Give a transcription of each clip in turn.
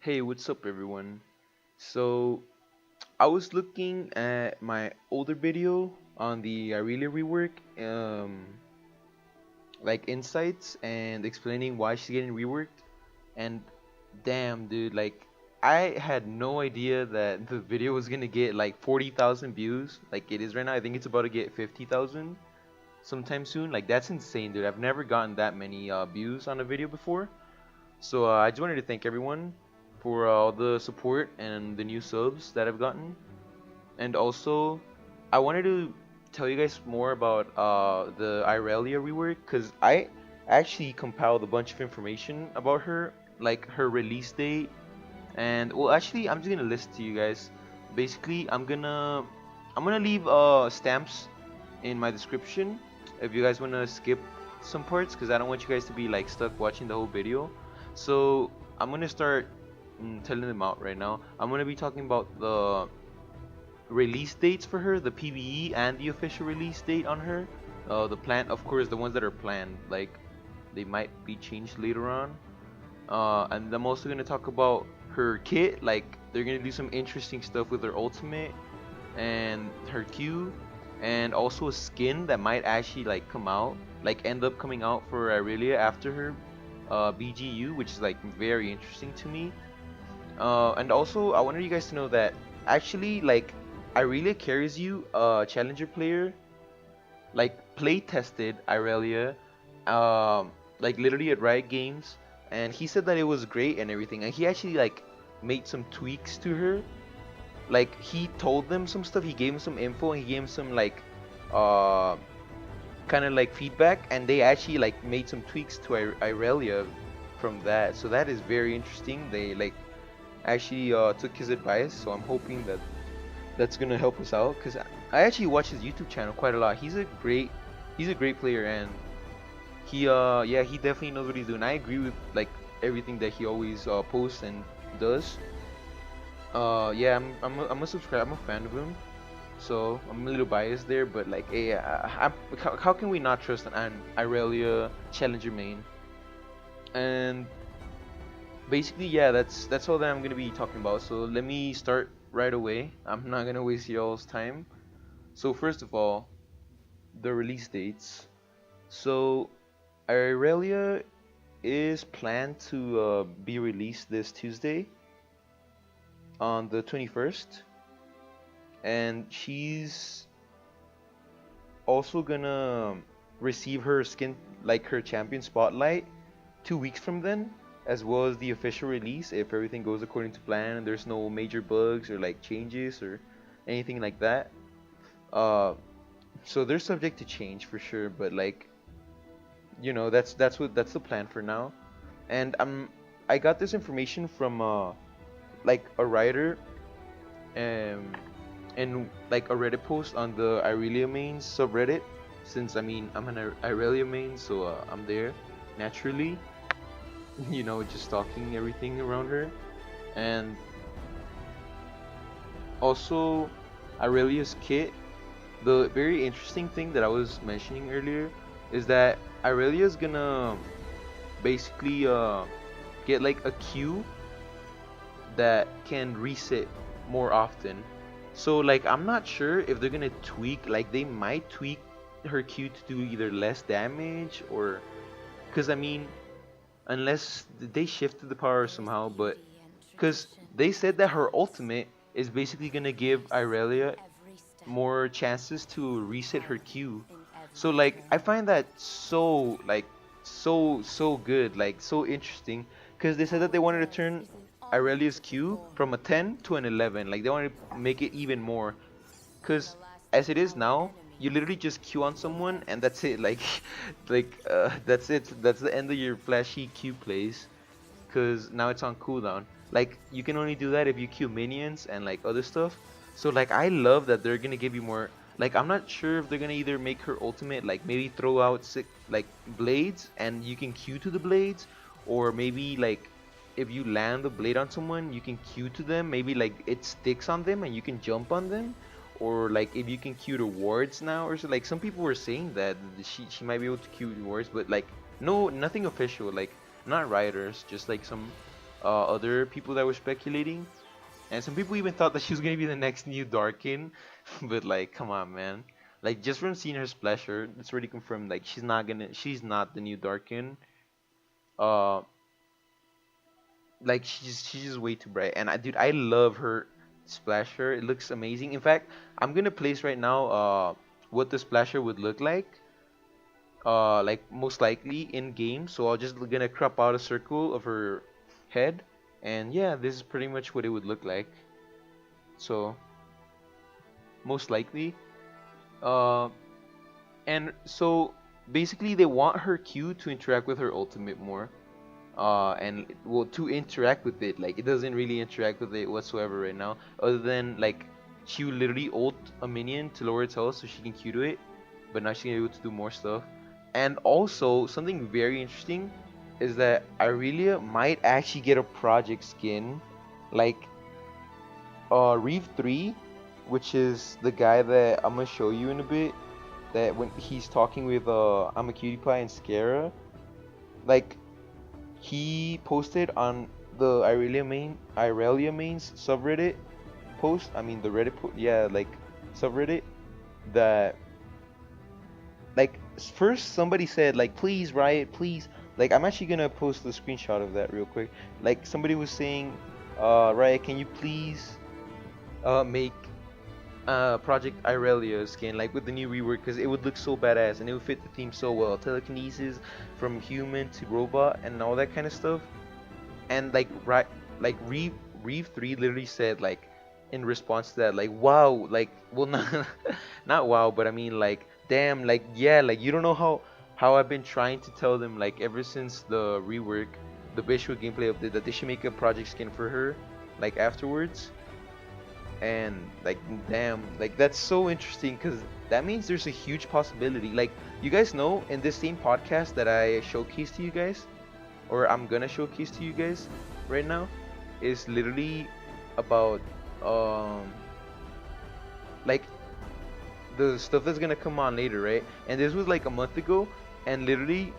Hey, what's up, everyone? So, I was looking at my older video on the Irelia rework, like insights and explaining why she's getting reworked. And damn, dude, like, I had no idea that the video was gonna get like 40,000 views, like it is right now. I think it's about to get 50,000 sometime soon. Like, that's insane, dude. I've never gotten that many views on a video before. So I just wanted to thank everyone for all the support and the new subs that I've gotten. And also, I wanted to tell you guys more about the Irelia rework because I actually compiled a bunch of information about her, like her release date. And well, actually, I'm just gonna list to you guys. Basically, I'm gonna leave stamps in my description if you guys wanna skip some parts because I don't want you guys to be like stuck watching the whole video. So I'm gonna start telling them out right now. I'm gonna be talking about the release dates for her, the PBE and the official release date on her. The plan, of course, the ones that are planned, like they might be changed later on. And I'm also gonna talk about her kit. Like they're gonna do some interesting stuff with her ultimate and her Q, and also a skin that might actually like come out, like end up coming out for Irelia after her BGU, which is like very interesting to me. And also, I wanted you guys to know that actually, like, Irelia carries you, challenger player, like, play tested Irelia, like, literally at Riot Games, and he said that it was great and everything, and he actually, like, made some tweaks to her. Like, he told them some stuff, he gave them some info, and he gave them some, like, uh, kind of like feedback, and they actually, like, made some tweaks to Irelia from that. So that is very interesting. They, like, actually took his advice, so I'm hoping that that's gonna help us out. Cause I actually watch his YouTube channel quite a lot. He's a great player, and yeah, he definitely knows what he's doing. I agree with like everything that he always posts and does. Yeah, I'm a subscriber. I'm a fan of him, so I'm a little biased there. But like, hey, how can we not trust an Irelia Challenger main? And basically, yeah, that's all that I'm gonna be talking about. So let me start right away. I'm not gonna waste y'all's time. So first of all, the release dates. So Irelia is planned to be released this Tuesday on the 21st, and she's also gonna receive her skin, like her champion spotlight, 2 weeks from then, as well as the official release if everything goes according to plan and there's no major bugs or like changes or anything like that. Uh, so they're subject to change for sure, but like that's the plan for now. And I got this information from like a writer um and like a Reddit post on the Irelia mains subreddit. Since I mean I'm an Irelia main, so I'm there naturally. Just stalking everything around her. And also, Aurelia's kit. The very interesting thing that I was mentioning earlier is that Aurelia's gonna basically get like a Q that can reset more often. So like I'm not sure if they're gonna tweak, like they might tweak her Q to do either less damage or, because I mean, unless they shifted the power somehow, but because they said that her ultimate is basically gonna give Irelia more chances to reset her Q. So like I find that so like so good, like so interesting, because they said that they wanted to turn Irelia's Q from a 10 to an 11. Like they wanted to make it even more, because as it is now, you literally just Q on someone and that's it. Like that's it. That's the end of your flashy Q plays, because now it's on cooldown. Like you can only do that if you queue minions and like other stuff. So like I love that they're gonna give you more. Like I'm not sure if they're gonna either make her ultimate like maybe throw out sick like blades and you can queue to the blades, or maybe like if you land the blade on someone you can queue to them. Maybe like it sticks on them and you can jump on them, or like if you can queue to wards now, or so. Like some people were saying that she might be able to queue to wards, but like no, nothing official. Like not rioters, just like some other people that were speculating, and some people even thought that she was gonna be the next new Darkin. But like, come on, man. Like just from seeing her splasher, it's already confirmed. Like she's not the new Darkin. Uh, like she's just way too bright. And dude, I love her splasher. It looks amazing. In fact, I'm gonna place right now what the splasher would look like most likely in game. So I'll just gonna crop out a circle of her head, and yeah, this is pretty much what it would look like. So most likely, uh, and so basically they want her Q to interact with her ultimate more, and well to interact with it. Like it doesn't really interact with it whatsoever right now, other than like she would literally ult a minion to lower its health so she can Q to it, but now she's gonna be able to do more stuff. And also something very interesting is that Irelia might actually get a project skin, like Reeve 3, which is the guy that I'm gonna show you in a bit. That when he's talking with I'm a Cutie Pie and Scara, like he posted on the Irelia mains subreddit post. I mean the Reddit yeah, like subreddit, that like first somebody said like please Riot, please, like I'm actually gonna post the screenshot of that real quick. Like somebody was saying, Riot, can you please make Project Irelia skin like with the new rework, because it would look so badass and it would fit the theme so well. Telekinesis from human to robot and all that kind of stuff. And like right, like Reeve 3 literally said like in response to that, like wow, like well not not wow, but I mean like damn, like yeah, like you don't know how I've been trying to tell them like ever since the rework, the visual gameplay update, that they should make a project skin for her like afterwards. And like damn, like that's so interesting because that means there's a huge possibility. Like you guys know, in this same podcast that I showcased to you guys, or I'm gonna showcase to you guys right now, is literally about um like the stuff that's gonna come on later, right? And this was like a month ago, and literally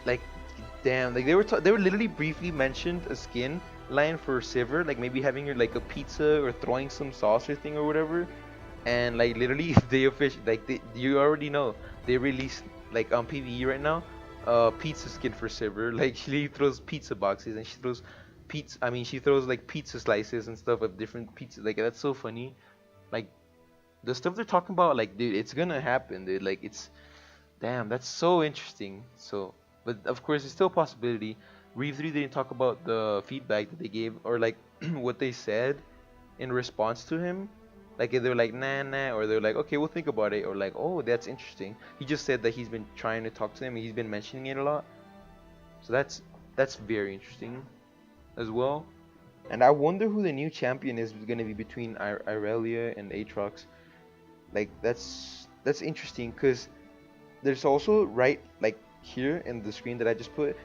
like damn, like they were literally briefly mentioned a skin line for Sivir, like maybe having her like a pizza or throwing some sauce or thing or whatever. And like literally they official like you already know they released like on PvE right now pizza skin for Sivir. Like she throws pizza boxes and she throws pizza, I mean she throws like pizza slices and stuff of different pizzas. Like that's so funny. Like the stuff they're talking about, like dude, it's gonna happen, dude. Like it's damn, that's so interesting. So, but of course, it's still a possibility. Reeve 3 didn't talk about the feedback that they gave or like what they said in response to him. Like they're like nah nah, or they're like okay, we'll think about it, or like oh that's interesting. He just said that he's been trying to talk to them and he's been mentioning it a lot. So that's very interesting as well. And I wonder who the new champion is gonna be between Irelia and Aatrox. Like that's interesting because there's also right like here in the screen that I just put,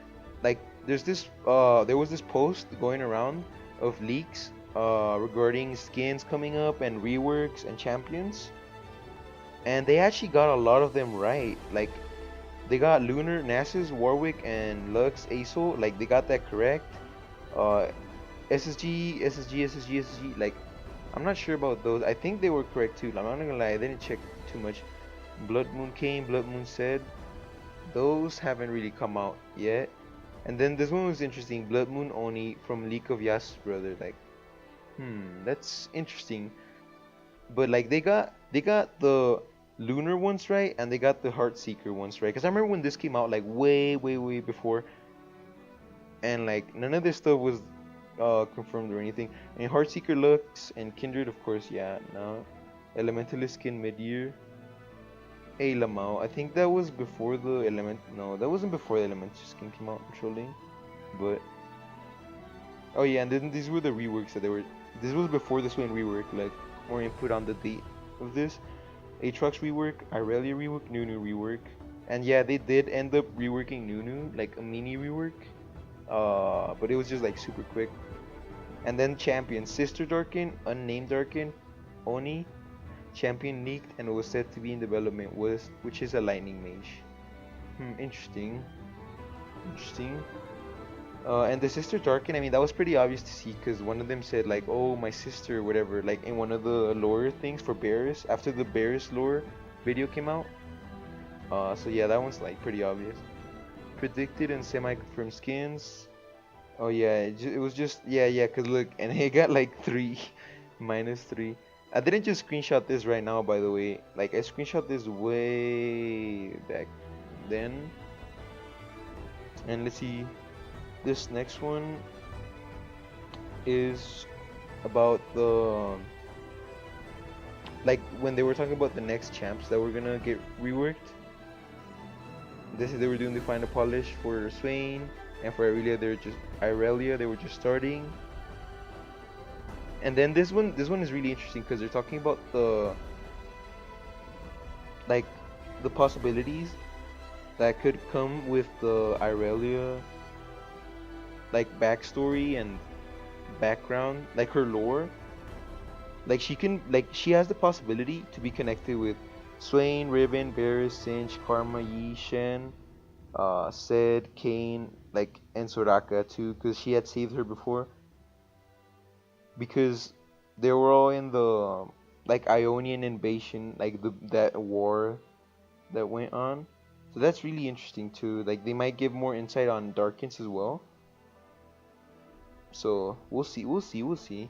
like there was this post going around of leaks regarding skins coming up and reworks and champions, and they actually got a lot of them right. Like they got Lunar, Nasus, Warwick, and Lux, Aso, like they got that correct. uh SSG, like I'm not sure about those. I think they were correct too. I'm not gonna lie, I didn't check too much. Blood Moon came, Blood Moon said. Those haven't really come out yet. And then this one was interesting. Blood Moon Oni from League of Yas brother. Like, that's interesting. But like they got the lunar ones right, and they got the Heartseeker ones right. Because I remember when this came out, like way before, and like none of this stuff was confirmed or anything. And Heartseeker Lux and Kindred, of course, yeah, no. Elementalist skin mid-year. A Lamau. I think that was before the element. No, that wasn't before the Elemental skin came out, actually. But oh yeah, and then these were the reworks that they were. This was before this one rework, like more input on the date of this. Aatrox rework, Irelia rework, Nunu rework, and yeah, they did end up reworking Nunu, like a mini rework. But it was just like super quick. And then champion, Sister Darkin, Unnamed Darkin, Oni. Champion leaked and was said to be in development, which is a lightning mage. Interesting. And the sister Darkin, I mean, that was pretty obvious to see because one of them said like, "Oh, my sister," or whatever, like in one of the lore things for Bears after the Bears lore video came out. So yeah, that one's like pretty obvious. Predicted and semi-confirmed skins. Oh yeah, it was just yeah. Cause look, and it got like three, -3. I didn't just screenshot this right now, by the way. Like I screenshot this way back then. And let's see, this next one is about the like when they were talking about the next champs that were gonna get reworked. This is they were doing the final polish for Swain, and for Irelia they were just starting. And then this one is really interesting because they're talking about like the possibilities that could come with the Irelia like backstory and background, like her lore. Like she has the possibility to be connected with Swain, Riven, Varys, Sinch, Karma, Yi, Shen, Sid, Kane, like and Soraka too, because she had saved her before. Because they were all in the like Ionian invasion, like that war that went on. So that's really interesting too. Like they might give more insight on Darkins as well. So we'll see, we'll see.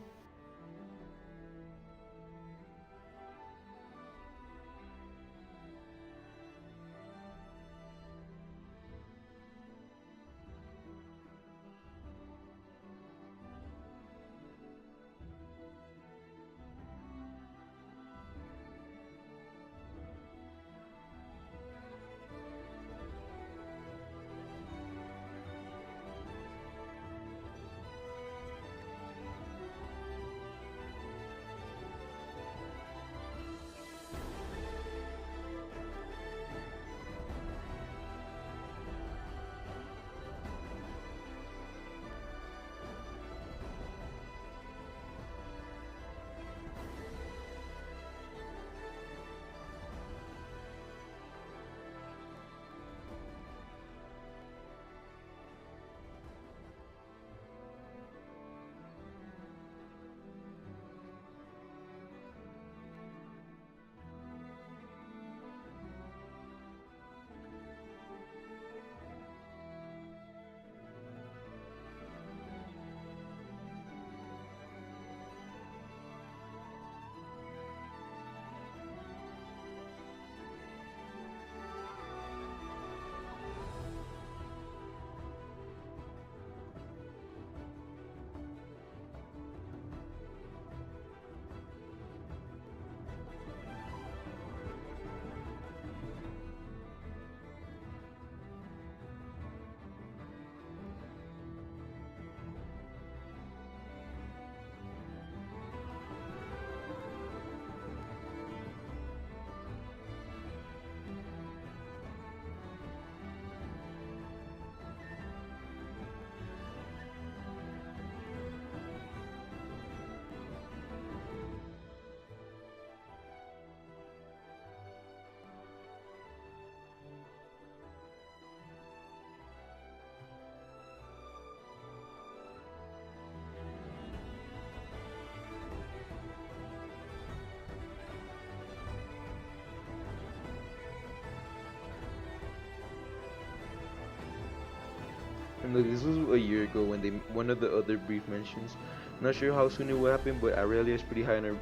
And look, this was a year ago when they one of the other brief mentions. Not sure how soon it will happen, but Irelia is pretty high on our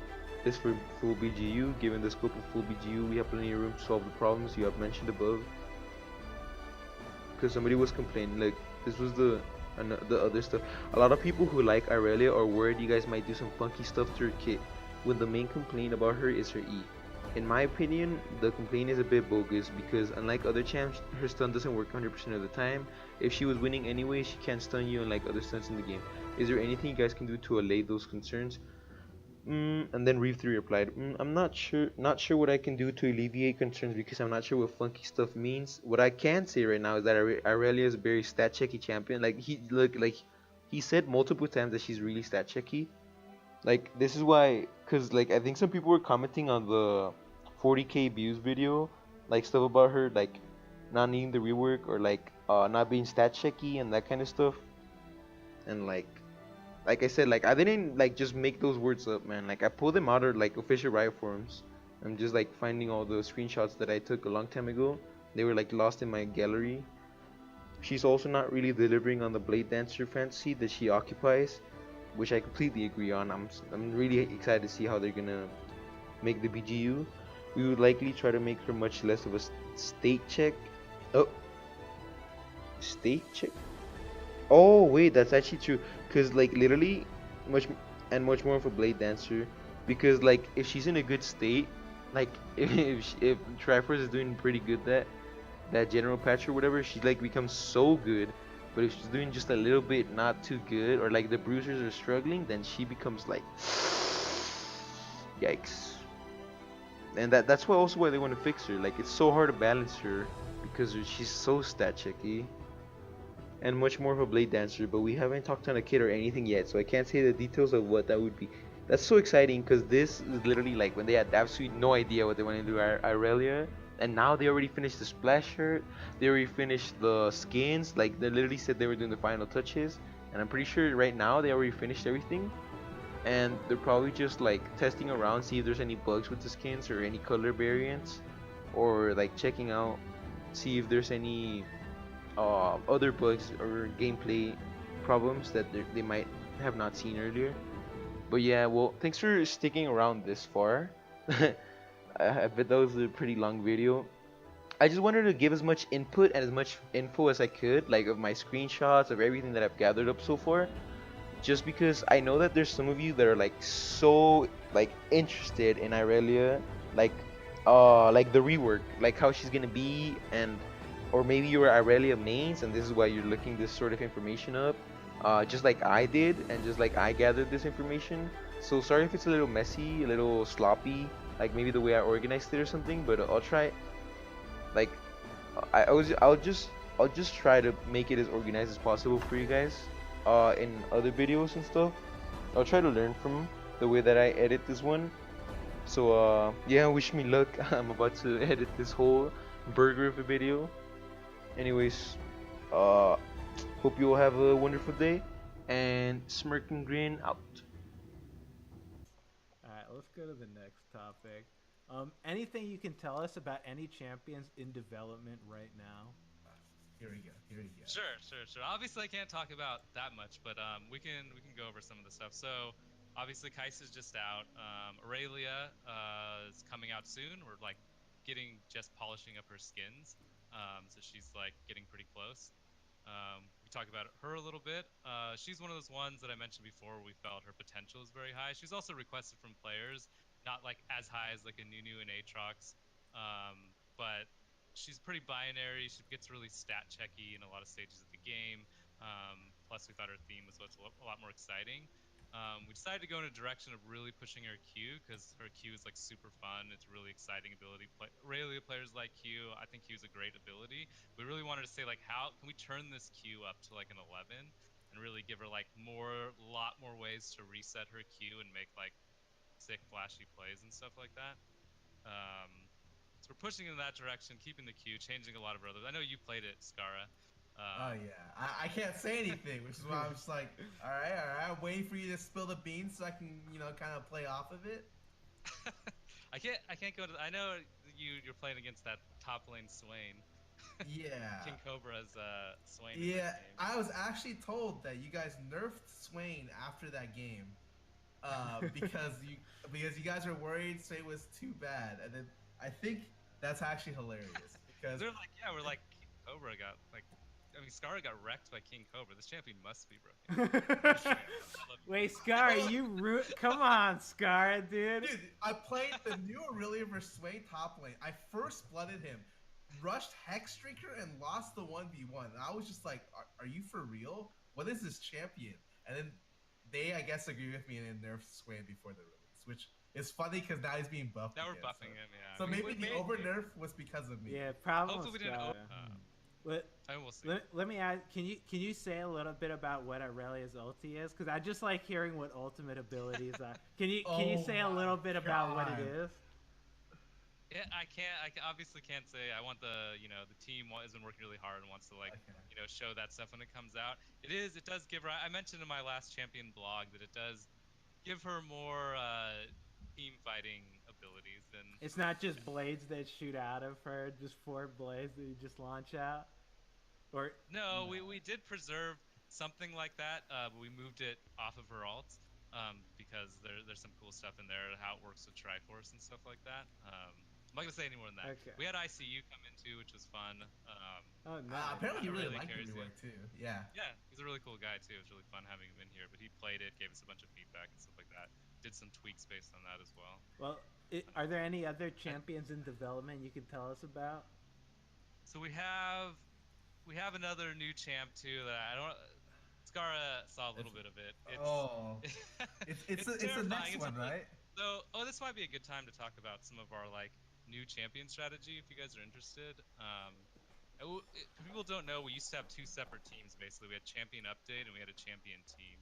list for full BGU. Given the scope of full BGU, we have plenty of room to solve the problems you have mentioned above. Because somebody was complaining, like this was the other stuff. A lot of people who like Irelia are worried you guys might do some funky stuff to her kit, when the main complaint about her is her E. In my opinion, the complaint is a bit bogus because unlike other champs, her stun doesn't work 100% of the time. If she was winning anyway, she can't stun you unlike other stuns in the game. Is there anything you guys can do to allay those concerns? And then Reeve 3 replied, I'm not sure what I can do to alleviate concerns because I'm not sure what funky stuff means. What I can say right now is that Irelia is a very stat checky champion. Like he said multiple times that she's really stat checky. Like this is why, cause like I think some people were commenting on the 40k views video, like stuff about her like not needing the rework or like not being stat checky and that kind of stuff. And like I said, like I didn't like just make those words up, man. Like I pulled them out of like official Riot forums. I'm just like finding all the screenshots that I took a long time ago. They were like lost in my gallery. She's also not really delivering on the Blade Dancer fantasy that she occupies, which I completely agree on. I'm really excited to see how they're gonna make the BGU. We would likely try to make her much less of a state check. Oh, state check? Oh wait, that's actually true. Cause like literally, much much more of a blade dancer. Because like if she's in a good state, like if Triforce is doing pretty good that general patch or whatever, she like becomes so good. But if she's doing just a little bit not too good, or like the bruisers are struggling, then she becomes like yikes. And that's why also why they want to fix her. Like it's so hard to balance her because she's so stat checky and much more of a blade dancer, but we haven't talked on a kit or anything yet, so I can't say the details of what that would be. That's so exciting because this is literally like when they had absolutely no idea what they wanted to do Irelia, and now they already finished the splash shirt, they already finished the skins, like they literally said they were doing the final touches, and I'm pretty sure right now they already finished everything, and they're probably just like testing around, see if there's any bugs with the skins or any color variants, or like checking out, see if there's any other bugs or gameplay problems that they might have not seen earlier. But yeah, well, thanks for sticking around this far. I bet that was a pretty long video. I just wanted to give as much input and as much info as I could, like of my screenshots of everything that I've gathered up so far. Just because I know that there's some of you that are like so like interested in Irelia, like like the rework, like how she's gonna be, and or maybe you're Irelia mains and this is why you're looking this sort of information up, just like I did and just like I gathered this information. So sorry if it's a little messy, a little sloppy, like maybe the way I organized it or something, but I'll try. Like I'll just try to make it as organized as possible for you guys. In other videos and stuff, I'll try to learn from the way that I edit this one. So yeah, wish me luck. I'm about to edit this whole burger of a video. Anyways, uh, hope you all have a wonderful day. And Smirkingrin out. All right, let's go to the next topic. Anything you can tell us about any champions in development right now? Here we go. Here we go. Sure. Obviously, I can't talk about that much, but we can go over some of the stuff. So, obviously, Kais is just out. Aurelia is coming out soon. We're like getting just polishing up her skins, so she's like getting pretty close. We talked about her a little bit. She's one of those ones that I mentioned before. Where we felt her potential is very high. She's also requested from players, not like as high as like a Nunu and Aatrox, but she's pretty binary. She gets really stat checky in a lot of stages of the game. Plus, we thought her theme was what's a lot more exciting. We decided to go in a direction of really pushing her Q because her Q is like super fun. It's really exciting ability. Rarely players like Q. I think Q is a great ability. We really wanted to say like, how can we turn this Q up to like an 11 and really give her like lot more ways to reset her Q and make like sick flashy plays and stuff like that. So we're pushing in that direction, keeping the queue, changing a lot of others. I know you played it, Skara. Oh Um, yeah, I can't say anything, which is why I'm just like, all right, I'm waiting for you to spill the beans so I can, kind of play off of it. I can't go to. I know you're playing against that top lane Swain. Yeah, King Cobra's Swain in that yeah. game. I was actually told that you guys nerfed Swain after that game, because you guys were worried Swain was too bad, and then I think that's actually hilarious Because because they're like, yeah, we're like King Cobra got like, I mean, Skara got wrecked by King Cobra. This champion must be broken. I'm like, I love you Wait, guys. Scar, come on, Scar, dude. dude, I played the new Aurelia vs. Swain top lane. I first blooded him, rushed Hexstreaker, and lost the 1v1. And I was just like, are you for real? What is this champion? And then they, I guess, agree with me and nerfed Swain before the release, which is funny because now he's being buffed Now we're again. buffing him. Yeah, So maybe we the made. over nerf was because of me. Yeah, problem Hopefully with we didn't. Scar. Let, I mean, we'll see. let me ask. Can you say a little bit about what Aurelia's ulti is? Because I just like hearing what ultimate abilities are. Can you Oh say a my little bit about what it god. is? Yeah, I can't. Obviously can't say. I want the the team has been working really hard and wants to like Okay. show that stuff when it comes out. It is. It does give her. I mentioned in my last champion blog that it does give her more team fighting abilities than. It's not just blades that shoot out of her, just four blades that you just launch out, or No, No. we did preserve something like that, but we moved it off of her alts because there's some cool stuff in there, how it works with Triforce and stuff like that. I'm not gonna say any more than that. okay. We had ICU come in too, which was fun. Oh, nice. Apparently, he really Irelia liked the carries it. rework too. Yeah. Yeah, he's a really cool guy too. It was really fun having him in here. But he played it, gave us a bunch of feedback and stuff like that. Did some tweaks based on that as well. Well, Uh, are there any other I, champions in development you can tell us about? so we have another new champ too that I don't. Scara saw a little It's bit of it. It's oh, it's it's the terrifying. next It's one, right? so this might be a good time to talk about some of our like new champion strategy if you guys are interested. For people who don't know, we used to have two separate teams basically. We had champion update and we had a champion team.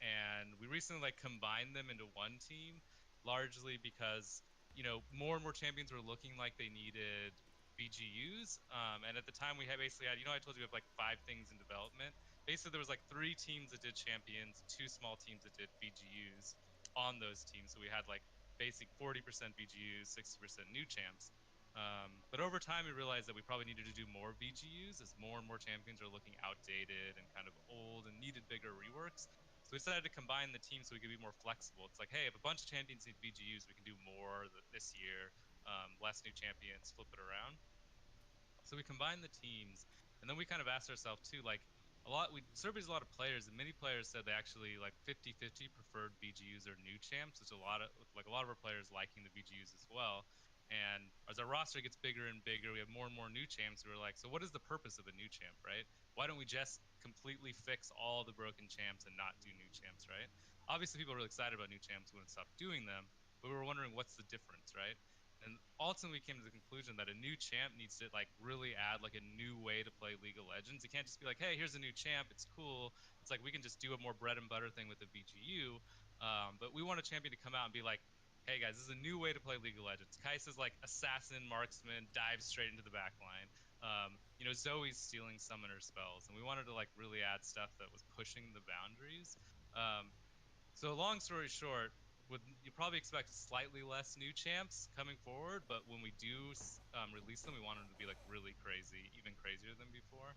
And we recently like combined them into one team, largely because more and more champions were looking like they needed VGUs. And at the time we had basically had, I told you we have like five things in development. Basically, there was like three teams that did champions and two small teams that did VGUs on those teams. So we had like basic 40% VGUs, 60% new champs. But over time, we realized that we probably needed to do more VGUs as more and more champions are looking outdated and kind of old and needed bigger reworks. So we decided to combine the team so we could be more flexible. It's like, hey, if a bunch of champions need VGUs, we can do more this year, less new champions, flip it around. So we combined the teams, and then we kind of asked ourselves too, like we surveyed a lot of players, and many players said they actually like 50-50 preferred VGUs or new champs, which a lot of our players liking the VGUs as well. And as our roster gets bigger and bigger, we have more and more new champs. We were like, so what is the purpose of a new champ, right? Why don't we just completely fix all the broken champs and not do new champs, right? Obviously, people are really excited about new champs when it stopped doing them, but we were wondering what's the difference, right? And ultimately we came to the conclusion that a new champ needs to like really add like a new way to play League of Legends. It can't just be like, hey, here's a new champ, it's cool. It's like we can just do a more bread and butter thing with the VGU. But we want a champion to come out and be like, hey guys, this is a new way to play League of Legends. Kai'Sa's like assassin, marksman, dives straight into the back line. Zoe's stealing summoner spells, and we wanted to like really add stuff that was pushing the boundaries. Um, so long story short, you probably expect slightly less new champs coming forward, but when we do release them, we want them to be like really crazy, even crazier than before.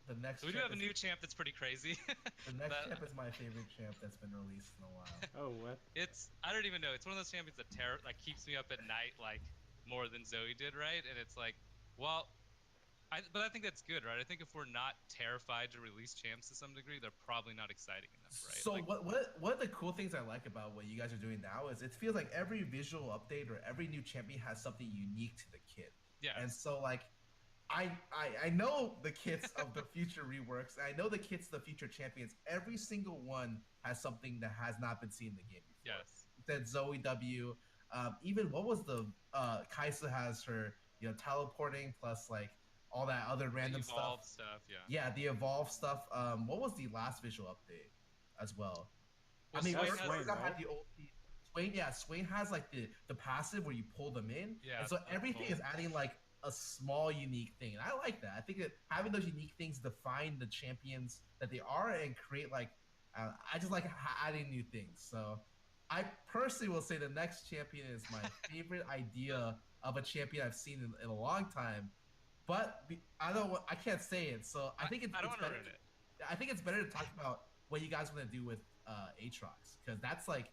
The So next we do champ have a is new champ that's pretty crazy. the next that champ is my favorite champ that's been released in a while. Oh, what? it's I don't even know. It's one of those champions that like keeps me up at night like more than Zoe did, right? And it's like, well, but I think that's good, right? I think if we're not terrified to release champs to some degree, they're probably not exciting enough, right? So Like, what of the cool things I like about what you guys are doing now is it feels like every visual update or every new champion has something unique to the kit. And yes, so like I know the kits of the future reworks. I know the kits of the future champions. Every single one has something that has not been seen in the game before. yes, You said Zoe W. Even what was the Kaisa has her teleporting plus like all that other the random evolved stuff. stuff, yeah. Yeah, the evolve stuff. What was the last visual update as well? I Well, mean, That was Swain has Swain, Urza right? had the ulti. Swain, yeah, Swain has like the passive where you pull them in, yeah, and so the everything is pull. adding like a small unique thing, and I like that. I think that having those unique things define the champions that they are and create like I just like adding new things. So I personally will say the next champion is my favorite idea of a champion I've seen in a long time. But I can't say it, so I think I don't it's want to better. ruin it. I think it's better to talk about what you guys want to do with Aatrox because that's like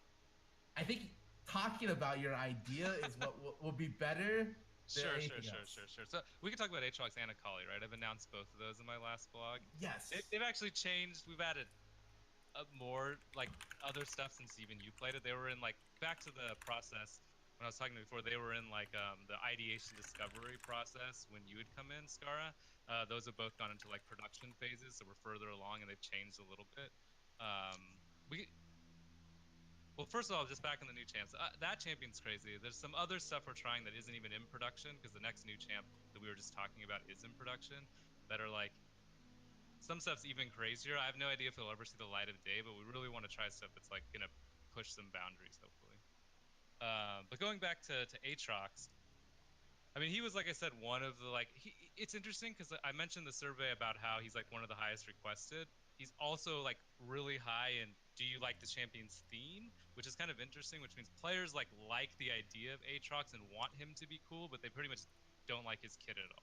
I think talking about your idea is what will be better than Sure, sure, anything sure, else. sure, sure. So we can talk about Aatrox and Akali, right? I've announced both of those in my last blog. Yes. They've actually changed. We've added more like other stuff since even you played it. They were in like back to the process when I was talking before. They were in like the ideation discovery process when you had come in, Skara. Those have both gone into like production phases, so we're further along and they've changed a little bit. We Well, first of all, just back in the new champs, that champion's crazy. There's some other stuff we're trying that isn't even in production because the next new champ that we were just talking about is in production. That are like some stuff's even crazier. I have no idea if it'll ever see the light of day, but we really want to try stuff that's like gonna push some boundaries, hopefully. But going back to Aatrox, I mean, he was like I said, one of the like. It's interesting because I mentioned the survey about how he's like one of the highest requested. He's also like really high in "Do you like the champion's theme?" which is kind of interesting. Which means players like the idea of Aatrox and want him to be cool, but they pretty much don't like his kit at all.